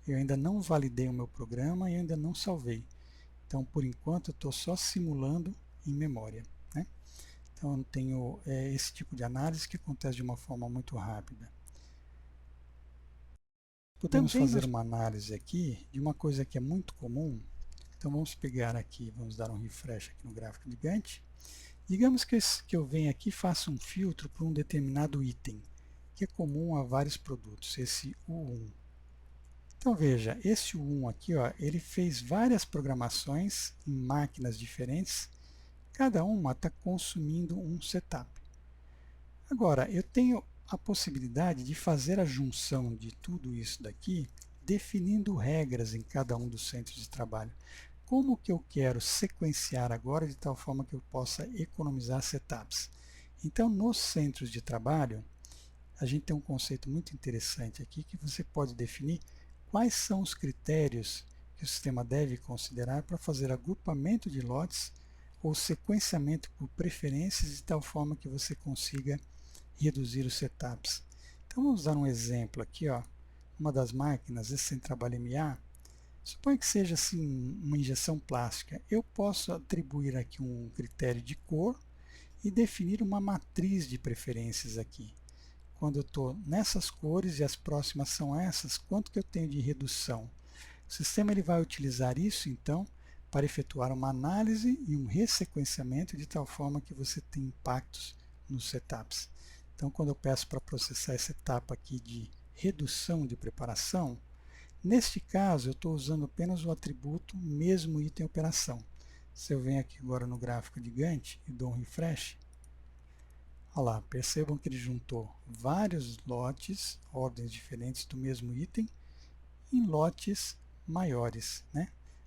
Eu ainda não validei o meu programa e ainda não salvei. Então, por enquanto, eu estou só simulando em memória, né? Então, eu tenho esse tipo de análise que acontece de uma forma muito rápida. Podemos fazer uma análise aqui de uma coisa que é muito comum. Então, vamos pegar aqui, vamos dar um refresh aqui no gráfico de Gantt. Digamos que eu venha aqui e faça um filtro para um determinado item, que é comum a vários produtos, esse U1. Então veja, esse U1 aqui, ó, ele fez várias programações em máquinas diferentes, cada uma está consumindo um setup. Agora, eu tenho a possibilidade de fazer a junção de tudo isso daqui, definindo regras em cada um dos centros de trabalho. Como que eu quero sequenciar agora de tal forma que eu possa economizar setups? Então, nos centros de trabalho, a gente tem um conceito muito interessante aqui que você pode definir quais são os critérios que o sistema deve considerar para fazer agrupamento de lotes ou sequenciamento por preferências de tal forma que você consiga reduzir os setups. Então vamos dar um exemplo aqui, ó, uma das máquinas, esse sem trabalho MA, suponha que seja assim uma injeção plástica. Eu posso atribuir aqui um critério de cor e definir uma matriz de preferências aqui. Quando eu estou nessas cores e as próximas são essas, quanto que eu tenho de redução? O sistema ele vai utilizar isso, então, para efetuar uma análise e um ressequenciamento de tal forma que você tem impactos nos setups. Então, quando eu peço para processar essa etapa aqui de redução de preparação, neste caso eu estou usando apenas o atributo mesmo item operação. Se eu venho aqui agora no gráfico de Gantt e dou um refresh, Olha lá, percebam que ele juntou vários lotes, ordens diferentes do mesmo item, em lotes maiores, né?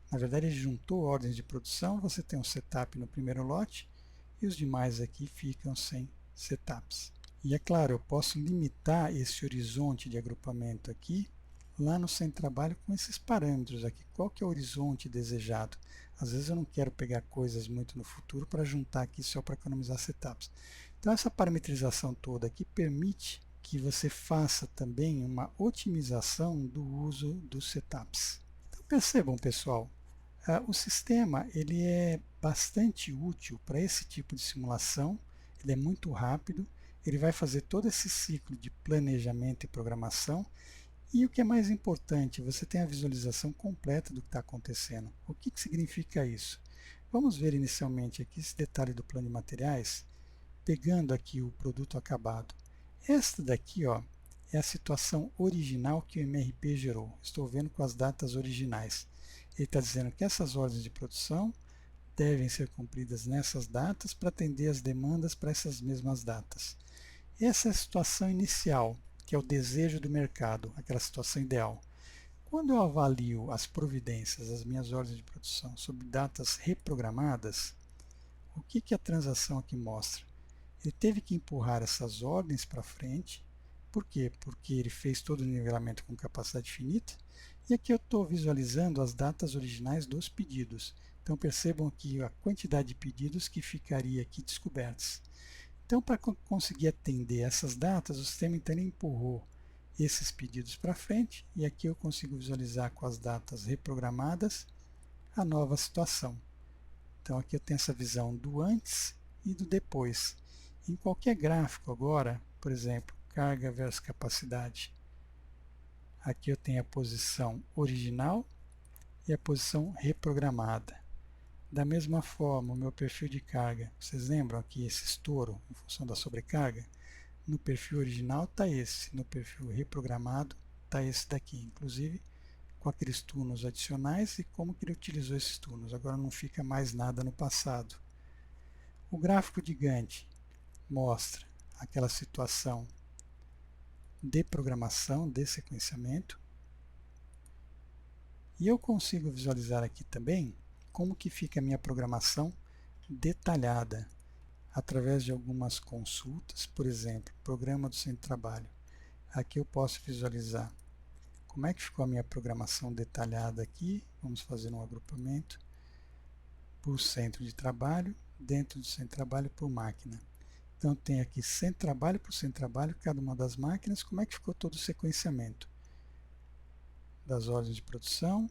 Na verdade, ele juntou ordens de produção, você tem um setup no primeiro lote, e os demais aqui ficam sem setups. E é claro, eu posso limitar esse horizonte de agrupamento aqui, lá no Sem Trabalho, com esses parâmetros aqui. Qual que é o horizonte desejado? Às vezes eu não quero pegar coisas muito no futuro para juntar aqui só para economizar setups. Então essa parametrização toda aqui permite que você faça também uma otimização do uso dos setups. Então percebam, pessoal, o sistema ele é bastante útil para esse tipo de simulação, ele é muito rápido, ele vai fazer todo esse ciclo de planejamento e programação, e o que é mais importante, você tem a visualização completa do que está acontecendo. O que significa isso? Vamos ver inicialmente aqui esse detalhe do plano de materiais, pegando aqui o produto acabado. Esta daqui, ó, é a situação original que o MRP gerou. Estou vendo com as datas originais. Ele está dizendo que essas ordens de produção devem ser cumpridas nessas datas para atender as demandas para essas mesmas datas. Essa é a situação inicial, que é o desejo do mercado, aquela situação ideal. Quando eu avalio as providências, as minhas ordens de produção, sob datas reprogramadas, o que a transação aqui mostra? Ele teve que empurrar essas ordens para frente. Por quê? Porque ele fez todo o nivelamento com capacidade finita. E aqui eu estou visualizando as datas originais dos pedidos. Então percebam aqui a quantidade de pedidos que ficaria aqui descobertos. Então, para conseguir atender essas datas, o sistema então empurrou esses pedidos para frente, e aqui eu consigo visualizar com as datas reprogramadas a nova situação. Então aqui eu tenho essa visão do antes e do depois. Em qualquer gráfico agora, por exemplo, carga versus capacidade, aqui eu tenho a posição original e a posição reprogramada. Da mesma forma, o meu perfil de carga, vocês lembram aqui esse estouro em função da sobrecarga? No perfil original está esse, no perfil reprogramado está esse daqui, inclusive com aqueles turnos adicionais e como que ele utilizou esses turnos. Agora não fica mais nada no passado. O gráfico de Gantt mostra aquela situação de programação, de sequenciamento, e eu consigo visualizar aqui também como que fica a minha programação detalhada através de algumas consultas, por exemplo, programa do centro de trabalho. Aqui eu posso visualizar como é que ficou a minha programação detalhada aqui. Vamos fazer um agrupamento por centro de trabalho, dentro do centro de trabalho por máquina. Então tem aqui centro de trabalho por centro de trabalho, cada uma das máquinas, como é que ficou todo o sequenciamento das ordens de produção,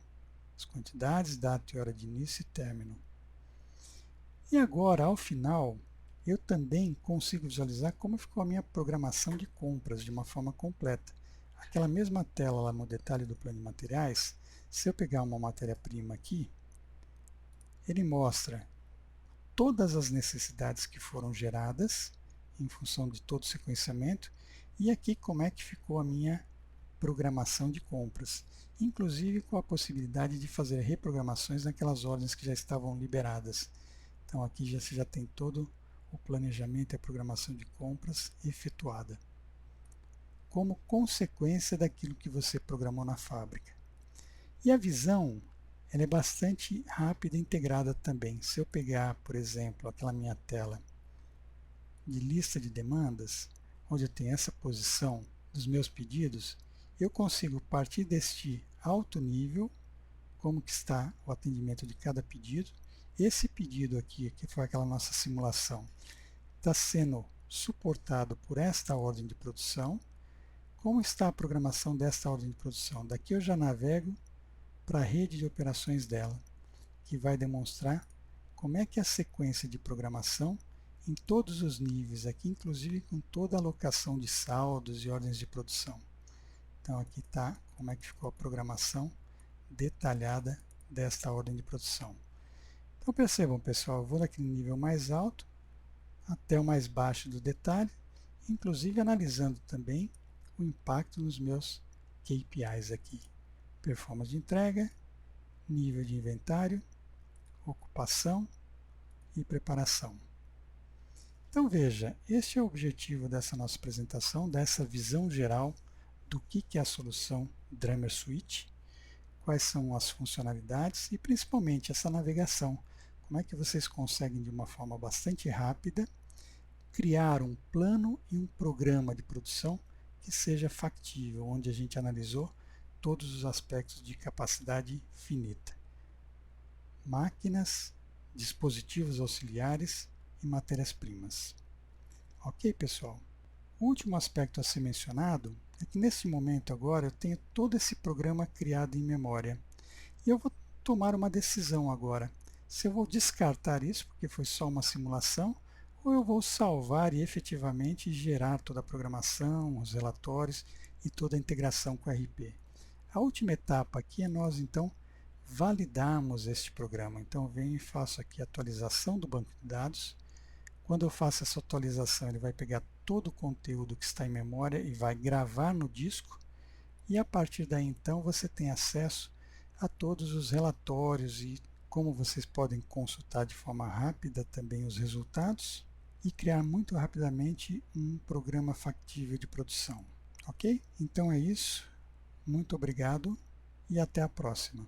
as quantidades, data e hora de início e término. E agora, ao final, eu também consigo visualizar como ficou a minha programação de compras de uma forma completa. Aquela mesma tela lá no detalhe do plano de materiais, se eu pegar uma matéria-prima aqui, ele mostra todas as necessidades que foram geradas em função de todo o sequenciamento e aqui como é que ficou a minha programação de compras, inclusive com a possibilidade de fazer reprogramações naquelas ordens que já estavam liberadas. Então aqui você já tem todo o planejamento e a programação de compras efetuada, como consequência daquilo que você programou na fábrica. E a visão ela é bastante rápida e integrada também. Se eu pegar, por exemplo, aquela minha tela de lista de demandas, onde eu tenho essa posição dos meus pedidos, eu consigo partir deste alto nível, como que está o atendimento de cada pedido. Esse pedido aqui, que foi aquela nossa simulação, está sendo suportado por esta ordem de produção. Como está a programação desta ordem de produção? Daqui eu já navego para a rede de operações dela, que vai demonstrar como é que é a sequência de programação em todos os níveis, aqui inclusive com toda a alocação de saldos e ordens de produção. Então aqui está como é que ficou a programação detalhada desta ordem de produção. Então percebam, pessoal, eu vou daquele nível mais alto até o mais baixo do detalhe, inclusive analisando também o impacto nos meus KPIs aqui. Performance de entrega, nível de inventário, ocupação e preparação. Então veja, este é o objetivo dessa nossa apresentação, dessa visão geral do que é a solução Drummer Suite, quais são as funcionalidades e principalmente essa navegação. Como é que vocês conseguem de uma forma bastante rápida criar um plano e um programa de produção que seja factível, onde a gente analisou todos os aspectos de capacidade finita. Máquinas, dispositivos auxiliares e matérias-primas. Ok, pessoal? O último aspecto a ser mencionado é que nesse momento agora eu tenho todo esse programa criado em memória. E eu vou tomar uma decisão agora, se eu vou descartar isso porque foi só uma simulação, ou eu vou salvar e efetivamente gerar toda a programação, os relatórios e toda a integração com o RP. A última etapa aqui é nós então validarmos este programa. Então eu venho e faço aqui a atualização do banco de dados. Quando eu faço essa atualização, ele vai pegar todo o conteúdo que está em memória e vai gravar no disco. E a partir daí então você tem acesso a todos os relatórios e como vocês podem consultar de forma rápida também os resultados e criar muito rapidamente um programa factível de produção. Ok? Então é isso. Muito obrigado e até a próxima.